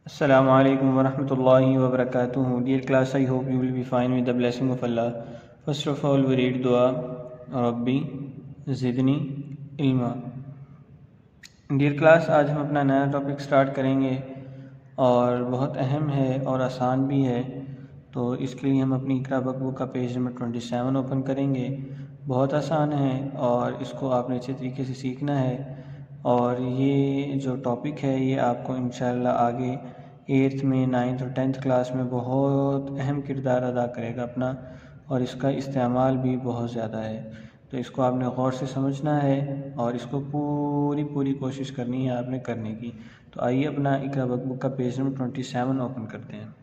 Assalamu alaikum wa rahmatullahi wa barakatuh. Dear class, I hope you will be fine with the blessing of Allah. First of all, we read dua, Rabbi ज़िदनी इल्मा. Dear class, आज हम अपना नया topic start करेंगे और बहुत अहम है और आसान भी है. तो इसके लिए हम अपनी इकरा बुक का पेज नंबर 27 ओपन करेंगे. बहुत आसान है और इसको आपने अच्छे तरीके से सीखना है. और ये जो टॉपिक है ये आपको इंशाल्लाह आगे 8th में 9th और 10th क्लास में बहुत अहम किरदार अदा करेगा अपना, और इसका इस्तेमाल भी बहुत ज़्यादा है. तो इसको आपने गौर से समझना है और इसको पूरी कोशिश करनी है आपने करने की. तो आइए अपना इकरा बुक का पेज नंबर 27 ओपन करते हैं.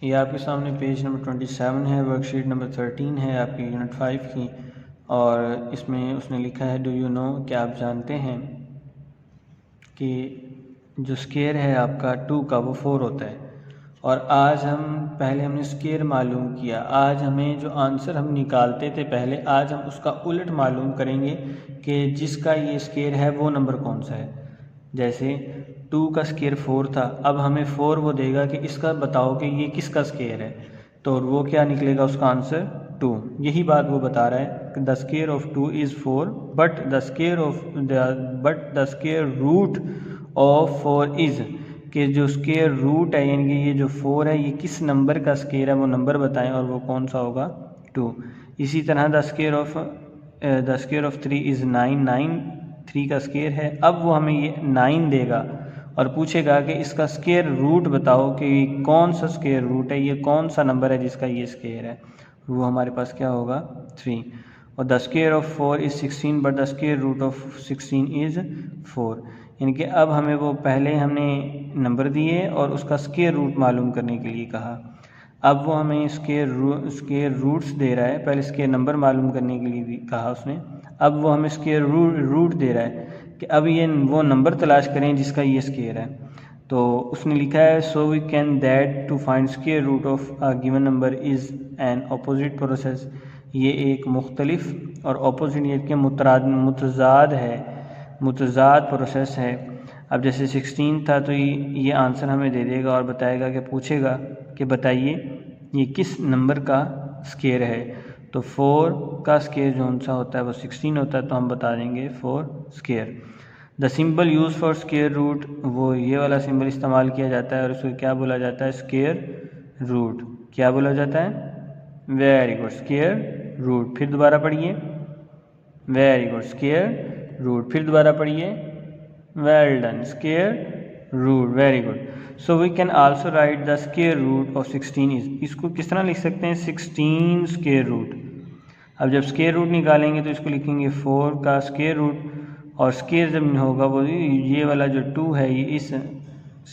ये आपके सामने पेज नंबर 27 है. वर्कशीट नंबर 13 है आपकी यूनिट 5 की, और इसमें उसने लिखा है डू यू नो, क्या आप जानते हैं कि जो स्केयर है आपका 2 का वो 4 होता है. और आज हमने स्केयर मालूम किया. आज हमें जो आंसर हम निकालते थे पहले, आज हम उसका उलट मालूम करेंगे कि जिसका ये स्केयर है वो नंबर कौन सा है. जैसे 2 का स्केयर 4 था, अब हमें 4 वो देगा कि इसका बताओ कि ये किसका स्केयर है. तो वो क्या निकलेगा उसका आंसर 2. यही बात वो बता रहा है. The square of 2 is 4 but the square root of 4 is, कि जो स्केयर रूट है यानी कि ये जो 4 है ये किस नंबर का स्केयर है वो नंबर बताएं, और वो कौन सा होगा 2. इसी तरह द स्केयर ऑफ 3 इज़ 9 3 का स्केयर है. अब वो हमें ये 9 देगा और पूछेगा कि इसका स्केयर रूट बताओ कि कौन सा स्केयर रूट है, ये कौन सा नंबर है जिसका ये स्केयर है. वो हमारे पास क्या होगा 3. और the square of 4 is 16 but the square root of 16 is 4. यानी कि अब हमें वो पहले हमने नंबर दिए और उसका स्केयर रूट मालूम करने के लिए कहा. अब वो हमें स्केयर रूट्स दे रहा है. पहले स्केयर नंबर मालूम करने के लिए भी कहा उसने. अब वो हमें स्केयर रूट दे रहा है कि अब ये वो नंबर तलाश करें जिसका ये स्केयर है. तो उसने लिखा है so we can that to find square root of a given number is an opposite process. ये एक मुख्तलिफ और अपोजिट यानी कि मुतज़ाद प्रोसेस है. अब जैसे 16 था तो ये आंसर हमें दे देगा और बताएगा कि पूछेगा कि बताइए ये किस नंबर का स्केयर है. तो 4 का स्केयर जो सा होता है वो 16 होता है, तो हम बता देंगे 4 square. The symbol use for square root, वो ये वाला सिंबल इस्तेमाल किया जाता है और उसको क्या बोला जाता है स्केयर रूट. क्या बोला जाता है? Very good, square root. फिर दोबारा पढ़िए. Very good, square root. फिर दोबारा पढ़िए. Well done, square root. Very good. So we can also write the square root of 16 is. इसको किस तरह लिख सकते हैं 16 स्केयर रूट. अब जब स्केयर रूट निकालेंगे तो इसको लिखेंगे 4 का स्केयर रूट, और स्केयर जब होगा वो ये वाला जो 2 है ये इस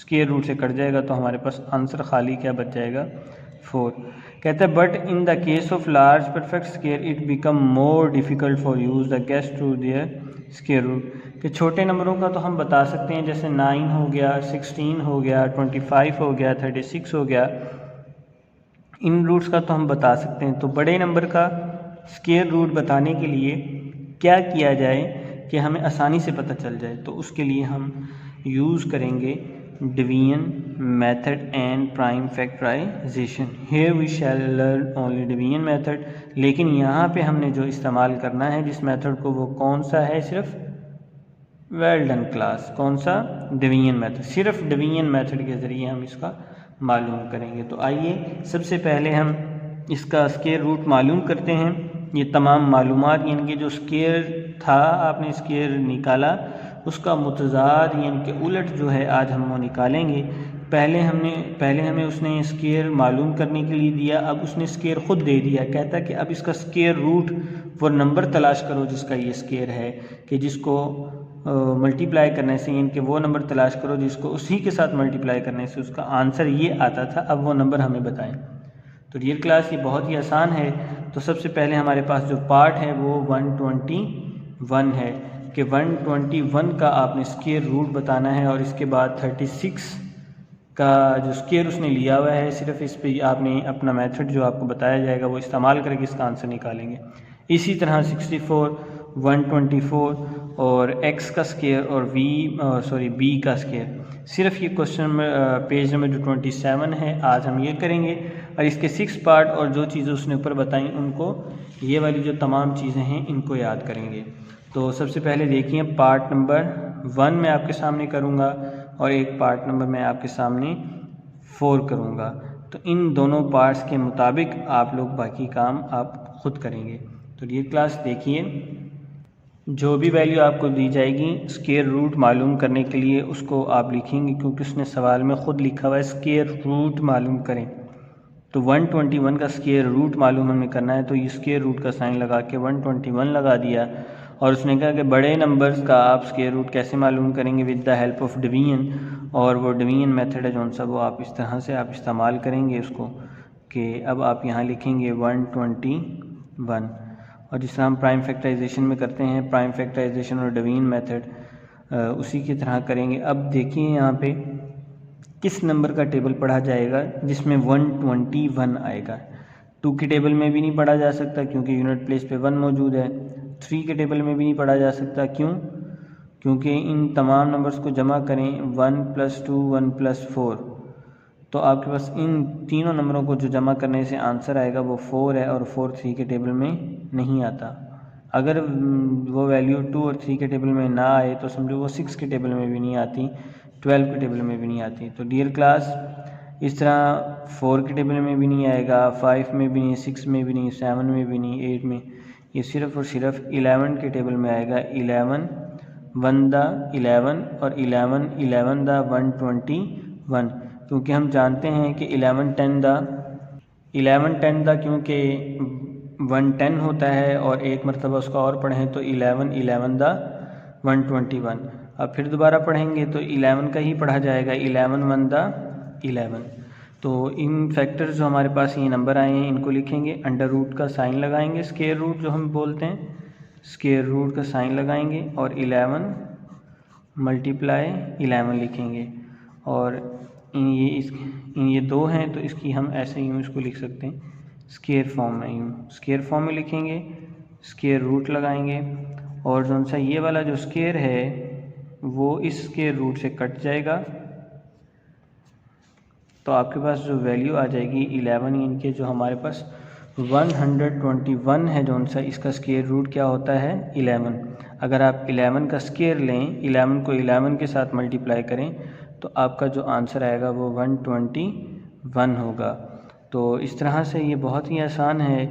स्केयर रूट से कट जाएगा, तो हमारे पास आंसर खाली क्या बच जाएगा 4. कहते हैं but in the case of large perfect square it become more difficult for use the guess to their square root. कि छोटे नंबरों का तो हम बता सकते हैं, जैसे 9 हो गया, 16 हो गया, 25 हो गया, 36 हो गया, इन रूट्स का तो हम बता सकते हैं. तो बड़े नंबर का स्केयर रूट बताने के लिए क्या किया जाए कि हमें आसानी से पता चल जाए. तो उसके लिए हम यूज़ करेंगे division method and prime factorisation. Here we shall learn only division method. लेकिन यहाँ पे हमने जो इस्तेमाल करना है जिस मेथड को, वो कौन सा है? सिर्फ वेल डन क्लास. कौन सा? Division method. सिर्फ डिवीजन मेथड के ज़रिए हम इसका मालूम करेंगे. तो आइए सबसे पहले हम इसका स्केयर रूट मालूम करते हैं. ये तमाम मालूमात यानी कि जो स्केयर था आपने स्केयर निकाला उसका मुतज़ाद यानी कि उलट जो है आज हम वो निकालेंगे. पहले हमें उसने स्केयर मालूम करने के लिए दिया, अब उसने स्केयर ख़ुद दे दिया. कहता है कि अब इसका स्केयर रूट वो नंबर तलाश करो जिसका ये स्केयर है, कि जिसको मल्टीप्लाई करने से यानी कि वो नंबर तलाश करो जिसको उसी के साथ मल्टीप्लाई करने से उसका आंसर ये आता था. अब वो नंबर हमें बताएं. तो डियर क्लास ये बहुत ही आसान है. तो सबसे पहले हमारे पास जो पार्ट है वो 121 है कि 121 का आपने स्केयर रूट बताना है, और इसके बाद 36 का जो स्केयर उसने लिया हुआ है सिर्फ इस पे आपने अपना मेथड जो आपको बताया जाएगा वो इस्तेमाल करके इसका आंसर निकालेंगे. इसी तरह 64, 124 और x का स्केयर और b का स्केयर. सिर्फ ये क्वेश्चन पेज नंबर जो 27 है आज हम ये करेंगे, और इसके 6 पार्ट और जो चीज़ें उसने ऊपर बताई उनको, ये वाली जो तमाम चीज़ें हैं इनको याद करेंगे। तो सबसे पहले देखिए पार्ट नंबर 1 मैं आपके सामने करूँगा और एक पार्ट नंबर मैं आपके सामने 4 करूँगा। तो इन दोनों पार्ट्स के मुताबिक आप लोग बाकी काम आप ख़ुद करेंगे। तो ये क्लास देखिए, जो भी वैल्यू आपको दी जाएगी स्क्वायर रूट मालूम करने के लिए उसको आप लिखेंगे, क्योंकि उसने सवाल में ख़ुद लिखा हुआ है स्क्वायर रूट मालूम करें। तो 121 का स्क्वायर रूट मालूम हमें करना है, तो ये स्क्वायर रूट का साइन लगा के 121 लगा दिया। और उसने कहा कि बड़े नंबर्स का आप स्क्वायर रूट कैसे मालूम करेंगे, with the help of division. और वो डिवीजन मेथड है जौन सा वो आप इस तरह से आप इस्तेमाल करेंगे उसको, कि अब आप यहाँ लिखेंगे 121। और जिस तरह हम प्राइम फैक्टराइजेशन में करते हैं, प्राइम फैक्टराइजेशन और डिवीजन मेथड उसी की तरह करेंगे। अब देखिए यहाँ पे किस नंबर का टेबल पढ़ा जाएगा जिसमें 121 आएगा। 2 के टेबल में भी नहीं पढ़ा जा सकता क्योंकि यूनिट प्लेस पे 1 मौजूद है। 3 के टेबल में भी नहीं पढ़ा जा सकता, क्यों? क्योंकि इन तमाम नंबर्स को जमा करें 1 + 2 1 + 4, तो आपके पास इन तीनों नंबरों को जो जमा करने से आंसर आएगा वो 4 है, और 4 3 के टेबल में नहीं आता। अगर वो वैल्यू 2 और 3 के टेबल में ना आए तो समझो वो 6 के टेबल में भी नहीं आती, 12 के टेबल में भी नहीं आती। तो डियर क्लास, इस तरह 4 के टेबल में भी नहीं आएगा, 5 में भी नहीं, 6 में भी नहीं, 7 में भी नहीं, 8 में, ये सिर्फ़ और सिर्फ 11 के टेबल में आएगा। 11 1 दा 11 और 11 11 दा 121, क्योंकि हम जानते हैं कि 11 10 दा क्योंकि 110 होता है, और एक मरतबा उसका और पढ़ें तो 11 11 दा 121। अब फिर दोबारा पढ़ेंगे तो 11 का ही पढ़ा जाएगा, 11 1 दा 11। तो इन फैक्टर्स जो हमारे पास ये नंबर आए हैं इनको लिखेंगे, अंडर रूट का साइन लगाएंगे, स्क्वायर रूट जो हम बोलते हैं, स्क्वायर रूट का साइन लगाएंगे और 11 × 11 लिखेंगे। और ये 2 हैं तो इसकी हम ऐसे यूँ इसको लिख सकते हैं स्क्वायर फॉर्म में, यूँ स्क्वायर फॉर्म में लिखेंगे, स्क्वायर रूट लगाएंगे, और जो सा ये वाला जो स्क्वायर है वो इस स्क्वायर रूट से कट जाएगा, तो आपके पास जो वैल्यू आ जाएगी 11, इनके जो हमारे पास 121 है जौन सा, इसका स्क्वायर रूट क्या होता है 11। अगर आप 11 का स्क्वायर लें, 11 को 11 के साथ मल्टीप्लाई करें तो आपका जो आंसर आएगा वो 121 होगा। तो इस तरह से ये बहुत ही आसान है।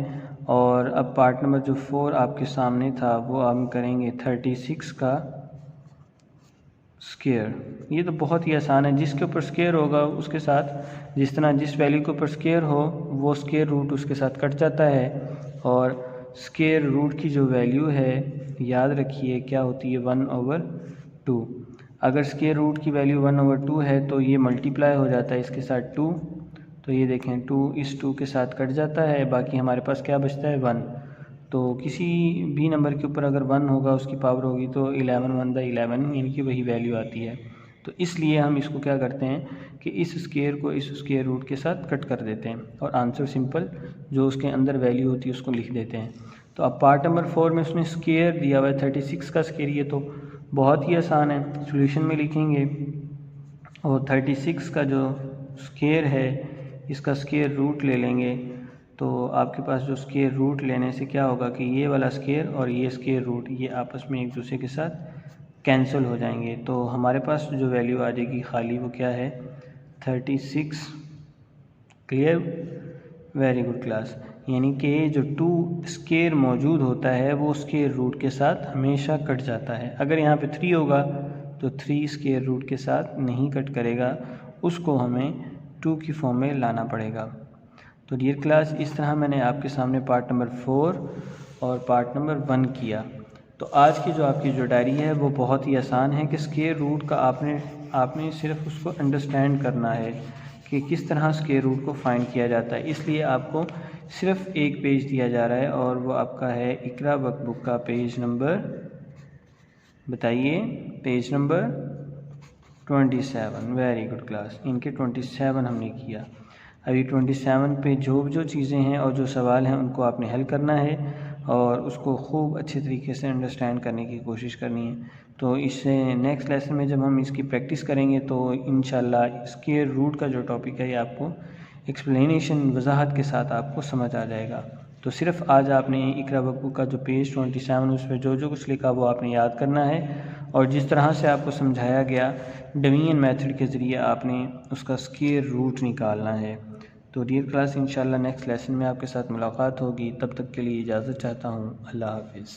और अब पार्ट नंबर जो 4 आपके सामने था वो हम करेंगे 36 का स्क्वायर। ये तो बहुत ही आसान है, जिसके ऊपर स्क्वायर होगा उसके साथ जिस तरह जिस वैल्यू के ऊपर स्क्वायर हो वो स्क्वायर रूट उसके साथ कट जाता है। और स्क्वायर रूट की जो वैल्यू है याद रखिए क्या होती है 1/2। अगर स्क्वायर रूट की वैल्यू 1/2 है तो ये मल्टीप्लाई हो जाता है इसके साथ 2, तो ये देखें 2 इस 2 के साथ कट जाता है, बाकी हमारे पास क्या बचता है 1। तो किसी भी नंबर के ऊपर अगर 1 होगा उसकी पावर होगी तो 11 1 दा 11 इनकी वही वैल्यू आती है। तो इसलिए हम इसको क्या करते हैं कि इस स्क्वायर को इस स्क्वायर रूट के साथ कट कर देते हैं और आंसर सिंपल जो उसके अंदर वैल्यू होती है उसको लिख देते हैं। तो अब पार्ट नंबर 4 में उसने स्क्वायर दिया हुआ है 36 का स्क्वायर, ये तो बहुत ही आसान है, सॉल्यूशन में लिखेंगे और 36 का जो स्क्वायर है इसका स्क्वायर रूट ले लेंगे। तो आपके पास जो स्क्वायर रूट लेने से क्या होगा कि ये वाला स्क्वायर और ये स्क्वायर रूट ये आपस में एक दूसरे के साथ कैंसिल हो जाएंगे। तो हमारे पास जो वैल्यू आ जाएगी खाली वो क्या है 36। Clear, very good class. यानी कि जो 2 स्क्वायर मौजूद होता है वो स्क्वायर रूट के साथ हमेशा कट जाता है। अगर यहाँ पे 3 होगा तो 3 स्क्वायर रूट के साथ नहीं कट करेगा, उसको हमें 2 की फॉर्म में लाना पड़ेगा। तो डियर क्लास, इस तरह मैंने आपके सामने पार्ट नंबर 4 और पार्ट नंबर 1 किया। तो आज की जो आपकी जो डायरी है वो बहुत ही आसान है कि स्क्वायर रूट का आपने सिर्फ उसको अंडरस्टैंड करना है कि किस तरह स्क्वायर रूट को फाइंड किया जाता है। इसलिए आपको सिर्फ एक पेज दिया जा रहा है और वो आपका है इकरा वर्कबुक का पेज नंबर, बताइए page number 27। Very good class, इनके 27 हमने किया। अभी 27 पे जो चीज़ें हैं और जो सवाल हैं उनको आपने हल करना है और उसको खूब अच्छे तरीके से अंडरस्टैंड करने की कोशिश करनी है। तो इससे नेक्स्ट लेसन में जब हम इसकी प्रैक्टिस करेंगे तो इंशाल्लाह स्क्वायर रूट का जो टॉपिक है ये आपको एक्सप्लेनेशन वजाहत के साथ आपको समझ आ जाएगा। तो सिर्फ आज आपने इकरा बुक का जो पेज 27 उस पर जो कुछ लिखा वो आपने याद करना है और जिस तरह से आपको समझाया गया डिवीजन मेथड के ज़रिए आपने उसका स्क्वायर रूट निकालना है। तो डियर क्लास इंशाल्लाह नेक्स्ट लेसन में आपके साथ मुलाकात होगी। तब तक के लिए इजाज़त चाहता हूँ। अल्लाह हाफिज़।